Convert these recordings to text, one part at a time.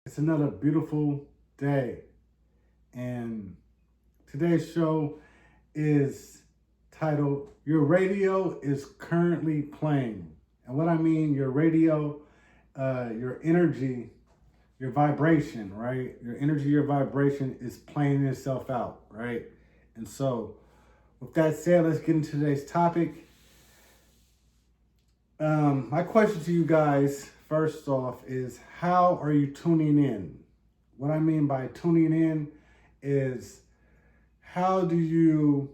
It's another beautiful day, and today's show is titled Your Radio is Currently Playing. And what I mean, your radio, your energy, your vibration, right? Your energy, your vibration is playing itself out, right? And so, with that said, let's get into today's topic. My question to you guys, first off, is how are you tuning in? What I mean by tuning in is how do you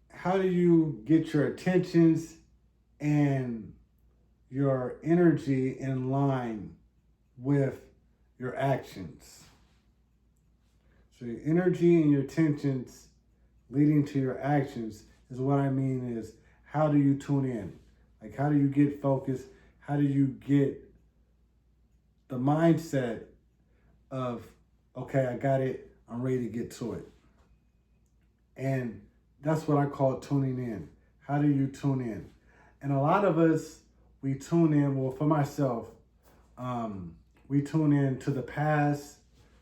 how do you get your attentions and your energy in line with your actions? So your energy and your attentions leading to your actions is what I mean is how do you tune in? Like how do you get focused? How do you get the mindset of okay, I got it, I'm ready to get to it. And that's what I call tuning in. How do you tune in? And a lot of us, we tune in, well, for myself, we tune in to the past,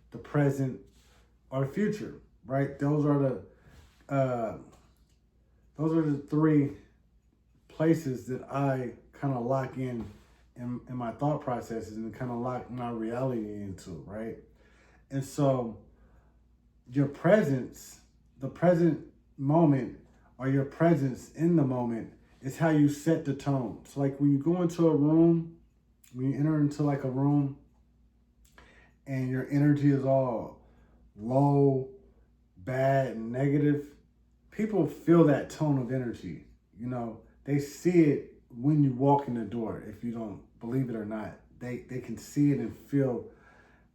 the present, or the future, right? Uh, those are the three places that I kind of lock in my thought processes and kind of lock my reality into, right? And so your presence, the present moment, or your presence in the moment is how you set the tone. So like when you go into a room, when you enter into like a room and your energy is all low, bad, and negative, people feel that tone of energy. You know, they see it when you walk in the door. If you don't believe it or not, they can see it and feel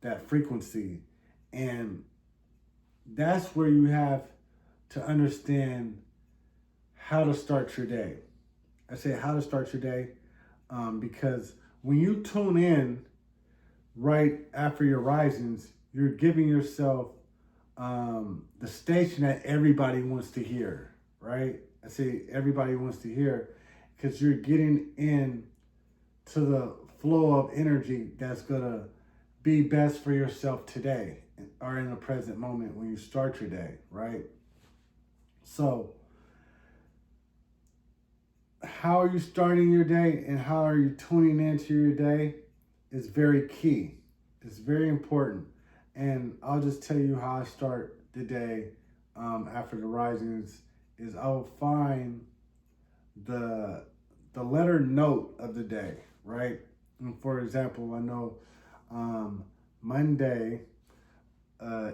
that frequency. And that's where you have to understand how to start your day. I say how to start your day because when you tune in right after your risings, you're giving yourself the station that everybody wants to hear, right? I say everybody wants to hear because you're getting in to the flow of energy that's going to be best for yourself today or in the present moment when you start your day, right? So, how are you starting your day and how are you tuning into your day is very key. It's very important. And I'll just tell you how I start the day after the risings is I'll find the letter note of the day, right? And for example, I know Monday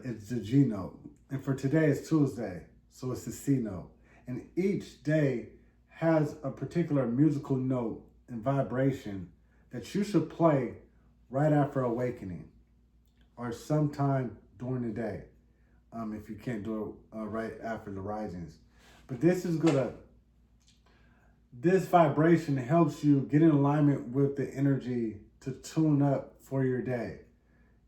it's the G note. And for today it's Tuesday, so it's the C note. And each day has a particular musical note and vibration that you should play right after awakening or sometime during the day if you can't do it right after the risings. But this vibration helps you get in alignment with the energy to tune up for your day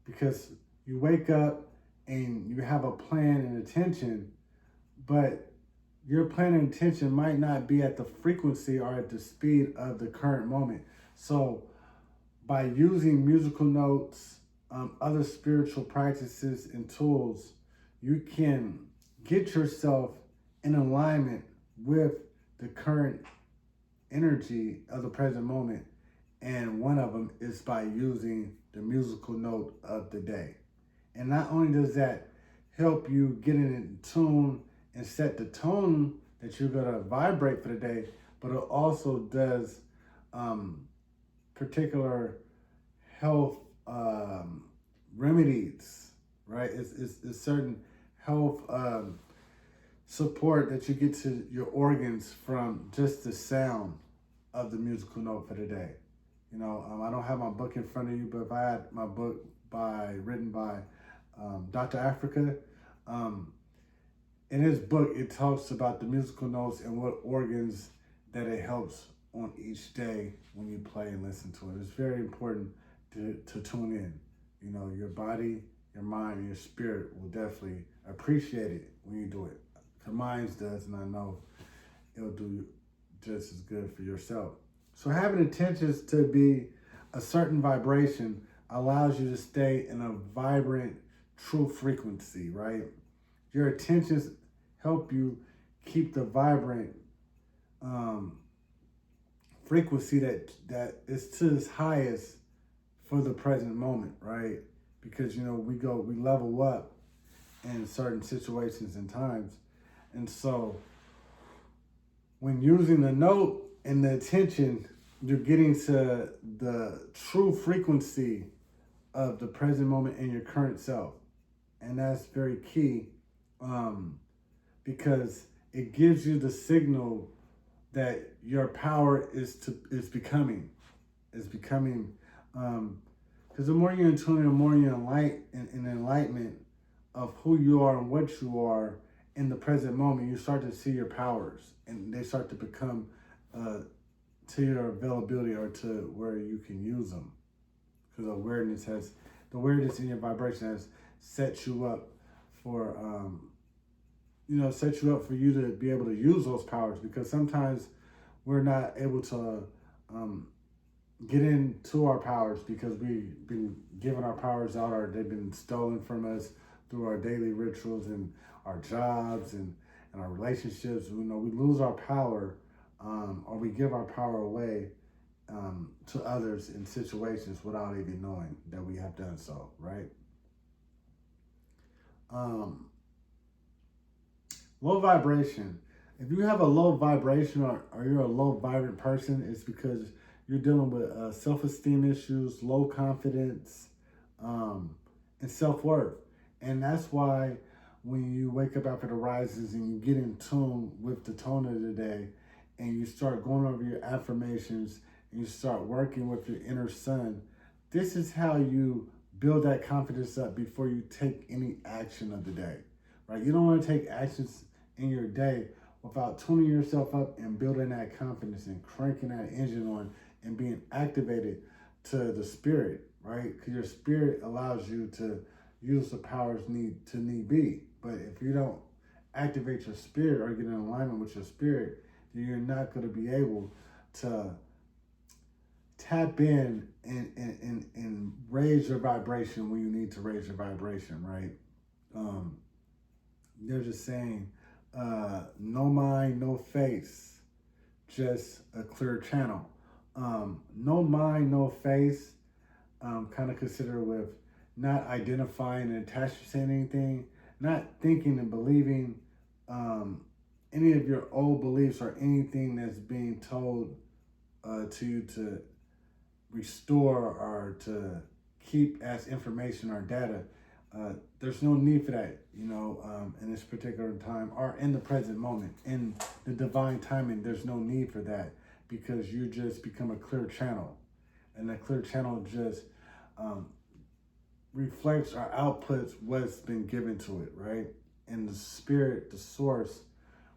because you wake up and you have a plan and intention, but your plan and intention might not be at the frequency or at the speed of the current moment. So by using musical notes, other spiritual practices and tools, you can get yourself in alignment with the current energy of the present moment. And one of them is by using the musical note of the day. And not only does that help you get in tune and set the tone that you're going to vibrate for the day, but it also does particular health remedies, right? It's certain health support that you get to your organs from just the sound of the musical note for the day. You know, I don't have my book in front of you, but if I had my book written by Dr. Africa, in his book, it talks about the musical notes and what organs that it helps on each day when you play and listen to it. It's very important to tune in. You know, your body, your mind, and your spirit will definitely appreciate it when you do it. The mind does, and I know it'll do just as good for yourself. So having intentions to be a certain vibration allows you to stay in a vibrant, true frequency, right? Your intentions help you keep the vibrant um, frequency that is to its highest for the present moment, right? Because we level up in certain situations and times, and so when using the note and the attention, you're getting to the true frequency of the present moment and your current self, and that's very key, um, because it gives you the signal that your power is becoming, because the more you're in tune, the more you're in enlightenment of who you are and what you are in the present moment, you start to see your powers, and they start to become to your availability or to where you can use them. Because the awareness in your vibration has set you up for set you up for you to be able to use those powers, because sometimes we're not able to get into our powers because we've been giving our powers out, or they've been stolen from us through our daily rituals and our jobs and our relationships. We lose our power, or we give our power away to others in situations without even knowing that we have done so, right? Low vibration. If you have a low vibration, or you're a low vibrant person, it's because you're dealing with self-esteem issues, low confidence, and self-worth. And that's why when you wake up after the rises and you get in tune with the tone of the day, and you start going over your affirmations and you start working with your inner sun, this is how you build that confidence up before you take any action of the day, right? You don't want to take actions in your day without tuning yourself up and building that confidence and cranking that engine on and being activated to the spirit, right? Because your spirit allows you to use the powers need be. But if you don't activate your spirit or get in alignment with your spirit, then you're not going to be able to tap in and raise your vibration when you need to raise your vibration, right? There's a saying, no mind, no face, just a clear channel. No mind, no face, kind of consider with not identifying and attaching to anything, not thinking and believing any of your old beliefs or anything that's being told to you to restore or to keep as information or data. There's no need for that, in this particular time or in the present moment. In the divine timing, there's no need for that, because you just become a clear channel. And that clear channel just reflects or outputs what's been given to it, right? And the spirit, the source,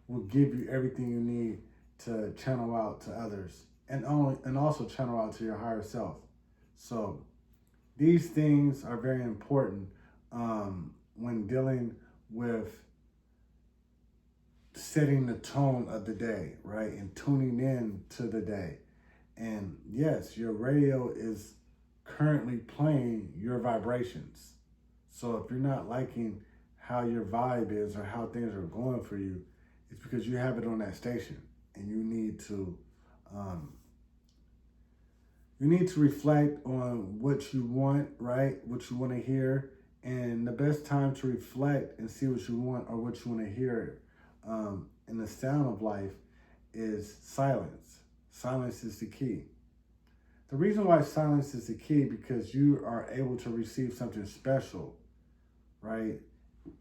will give you everything you need to channel out to others, and also channel out to your higher self. So these things are very important when dealing with setting the tone of the day, right? And tuning in to the day. And yes, your radio is currently playing your vibrations. So if you're not liking how your vibe is or how things are going for you, it's because you have it on that station, and you need to reflect on what you want, right? What you want to hear. And the best time to reflect and see what you want or what you want to hear in the sound of life is silence. Silence is the key. The reason why silence is the key, because you are able to receive something special, right,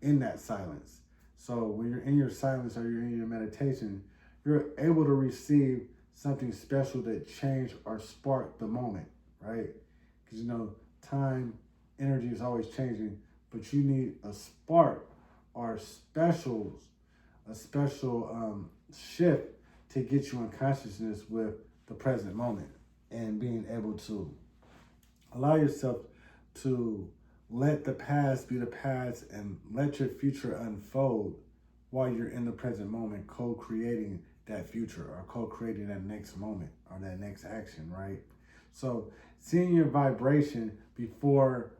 in that silence. So when you're in your silence or you're in your meditation, you're able to receive something special that change or spark the moment, right? Because time, energy is always changing, but you need a spark or a special shift to get you in consciousness with the present moment, and being able to allow yourself to let the past be the past and let your future unfold while you're in the present moment, co-creating that future or co-creating that next moment or that next action, right? So seeing your vibration before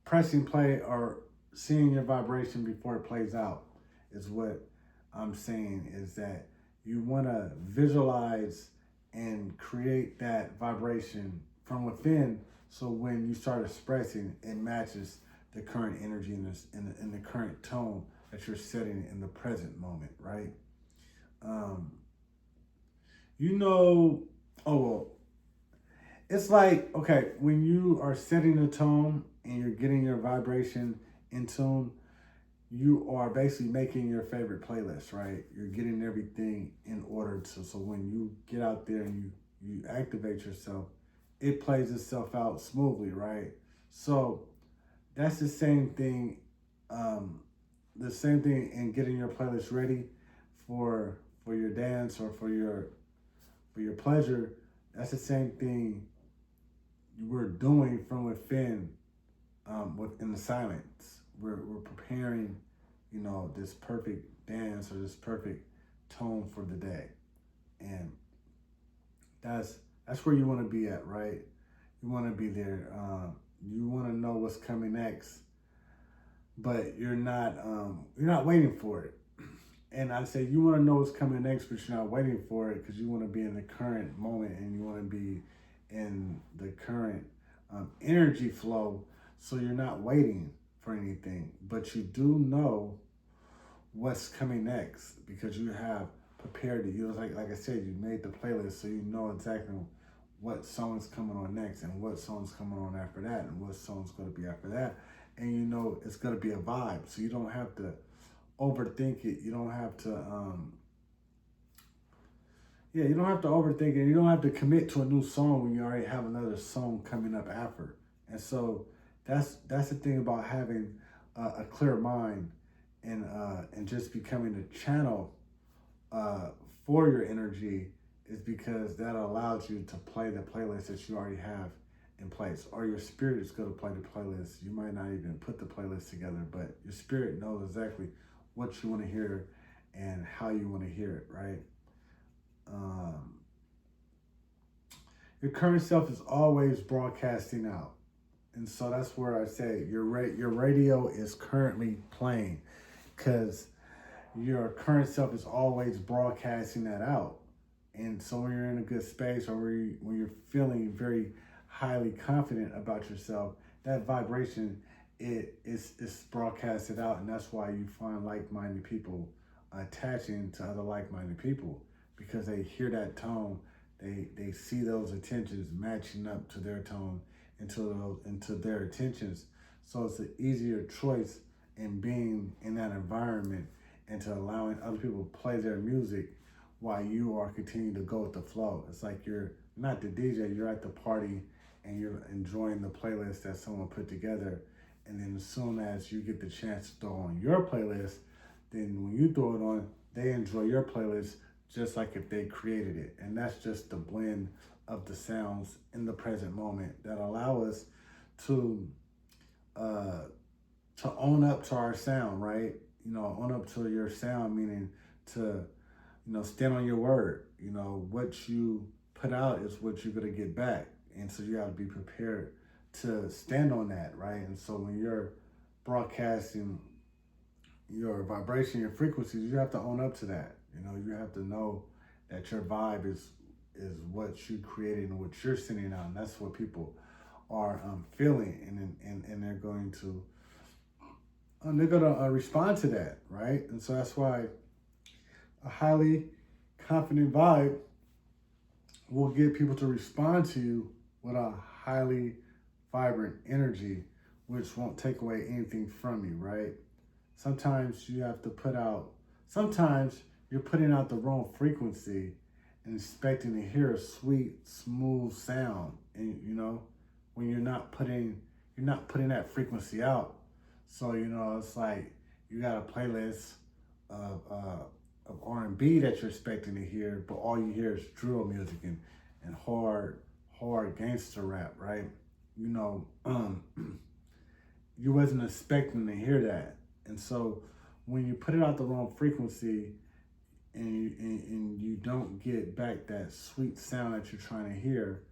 pressing play, or seeing your vibration before it plays out, is what I'm saying, is that you want to visualize and create that vibration from within, so when you start expressing, it matches the current energy in the current tone that you're setting in the present moment, right? Um, you know, oh well, it's like, okay, when you are setting the tone and you're getting your vibration in tune, you are basically making your favorite playlist, right? You're getting everything in order to, so when you get out there and you activate yourself, it plays itself out smoothly, right? So that's um, the same thing in getting your playlist ready for your dance or for your pleasure. That's the same thing we're doing from within, within the silence. We're preparing, this perfect dance or this perfect tone for the day, and that's that's where you want to be at, right? You want to be there. You want to know what's coming next, but you're not waiting for it. And I say you want to know what's coming next, but you're not waiting for it because you want to be in the current moment and you want to be in the current energy flow. So you're not waiting for anything, but you do know what's coming next because you have prepared it. You know, like I said, you made the playlist, so you know exactly what song's coming on next and what song's coming on after that and what song's going to be after that, and you know it's going to be a vibe. So you don't have to overthink it. You don't have to you don't have to overthink it. You don't have to commit to a new song when you already have another song coming up after. And so that's the thing about having a clear mind and just becoming a channel uh, for your energy, is because that allows you to play the playlist that you already have in place, or your spirit is going to play the playlist. You might not even put the playlist together, but your spirit knows exactly what you want to hear and how you want to hear it, right? Um, your current self is always broadcasting out. And so that's where I say your radio is currently playing, because your current self is always broadcasting that out. And so when you're in a good space, or when you're feeling very highly confident about yourself, that vibration is broadcasted out, and that's why you find like-minded people attaching to other like-minded people, because they hear that tone, they see those intentions matching up to their tone, into their intentions. So it's an easier choice in being in that environment and to allowing other people to play their music while you are continuing to go with the flow. It's like you're not the DJ, you're at the party and you're enjoying the playlist that someone put together. And then as soon as you get the chance to throw on your playlist, then when you throw it on, they enjoy your playlist just like if they created it. And that's just the blend of the sounds in the present moment that allow us to uh, to own up to our sound, right? Own up to your sound, meaning to, stand on your word. What you put out is what you're gonna get back. And so you have to be prepared to stand on that, right? And so when you're broadcasting your vibration, your frequencies, you have to own up to that. You have to know that your vibe is what you created and what you're sending out, and that's what people are feeling, and they're gonna respond to that, right? And so that's why a highly confident vibe will get people to respond to you with a highly vibrant energy, which won't take away anything from you, right? Sometimes you have to sometimes you're putting out the wrong frequency and expecting to hear a sweet, smooth sound. And when you're not putting that frequency out. So, it's like you got a playlist of R&B that you're expecting to hear, but all you hear is drill music and hard gangster rap, right? You wasn't expecting to hear that. And so when you put it out the wrong frequency and you don't get back that sweet sound that you're trying to hear,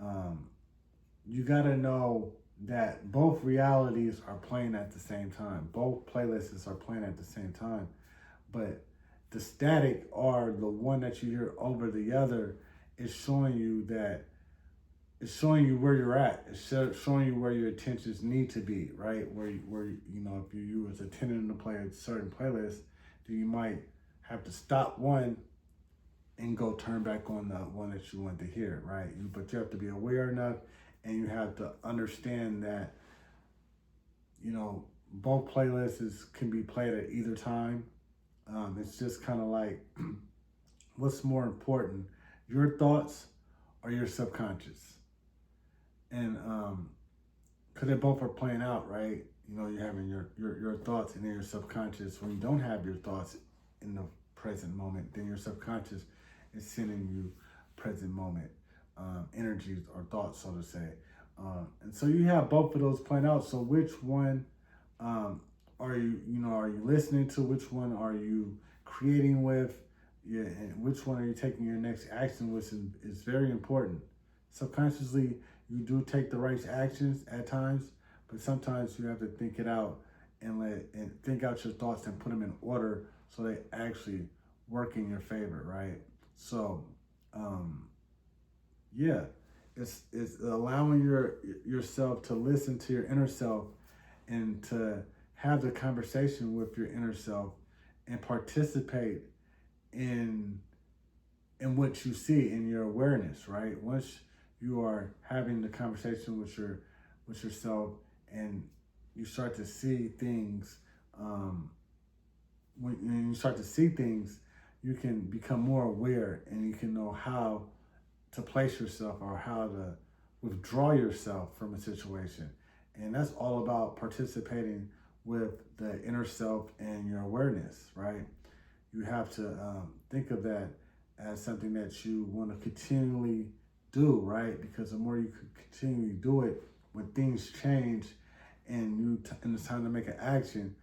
Um, you got to know that both realities are playing at the same time. Both playlists are playing at the same time. But the static, or the one that you hear over the other, is showing you that it's showing you where you're at. It's showing you where your attentions need to be, right? Where you know, if you was intending to play a certain playlist, then you might have to stop one and go turn back on the one that you want to hear, right? But you have to be aware enough, and you have to understand that, you know, both playlists can be played at either time. It's just kind of like, what's more important, your thoughts or your subconscious? And because they both are playing out, right? You know, you're having your thoughts and then your subconscious. When you don't have your thoughts in the present moment, then your subconscious is sending you present moment energies or thoughts, so to say. And so you have both of those playing out. So which one are you listening to? Which one are you creating with? Yeah, and which one are you taking your next action with is very important. Subconsciously, you do take the right actions at times, but sometimes you have to think it out and think out your thoughts and put them in order so they actually work in your favor, right? So, yeah, it's allowing yourself to listen to your inner self and to have the conversation with your inner self and participate in what you see in your awareness, right? Once you are having the conversation with yourself and you start to see things, when you start to see things, you can become more aware and you can know how to place yourself or how to withdraw yourself from a situation. And that's all about participating with the inner self and your awareness, right? You have to think of that as something that you want to continually do, right? Because the more you continually do it, when things change and it's time to make an action,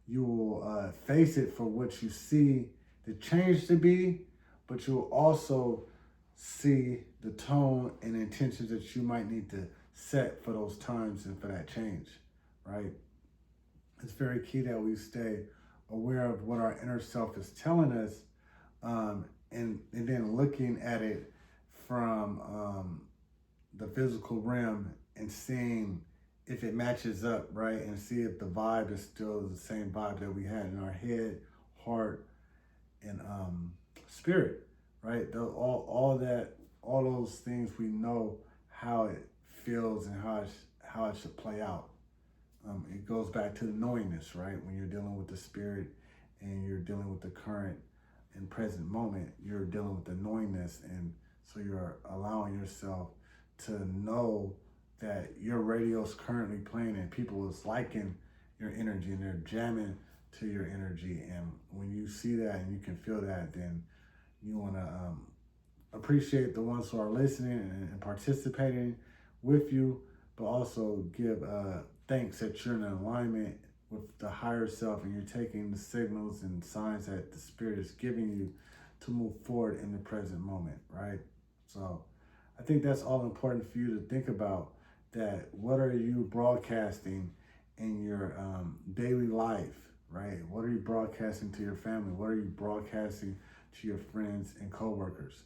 you will face it for what you see the change to be, but you'll also see the tone and intentions that you might need to set for those times and for that change, right? It's very key that we stay aware of what our inner self is telling us, and then looking at it from the physical realm and seeing if it matches up, right? And see if the vibe is still the same vibe that we had in our head, heart, and spirit, right? All those things, we know how it feels and how it should play out. It goes back to the knowingness, right? When you're dealing with the spirit and you're dealing with the current and present moment, you're dealing with the knowingness, and so you're allowing yourself to know that your radio's currently playing and people is liking your energy and they're jamming to your energy. And when you see that and you can feel that, then you want to appreciate the ones who are listening and participating with you, but also give thanks that you're in alignment with the higher self and you're taking the signals and signs that the spirit is giving you to move forward in the present moment, right? So I think that's all important for you to think about, that what are you broadcasting in your daily life, right? What are you broadcasting to your family? What are you broadcasting to your friends and coworkers?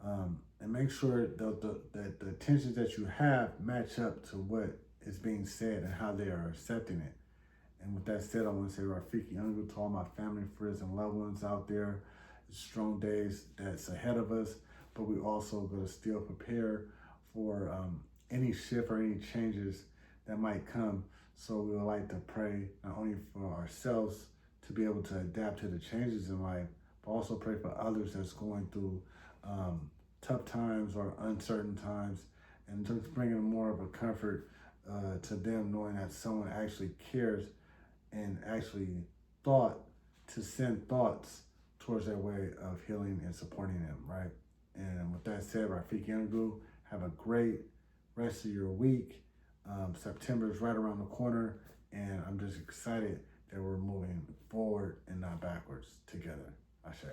And make sure that the intentions that you have match up to what is being said and how they are accepting it. And with that said, I want to say Rafiki Ungu to all my family, friends, and loved ones out there. Strong days that's ahead of us, but we also going to still prepare for any shift or any changes that might come. So we would like to pray not only for ourselves to be able to adapt to the changes in life, but also pray for others that's going through tough times or uncertain times, and just bringing more of a comfort to them, knowing that someone actually cares and actually thought to send thoughts towards their way of healing and supporting them, right? And with that said, Rafiki Yangu, have a great rest of your week. September is right around the corner, and I'm just excited that we're moving forward and not backwards together. Ashe.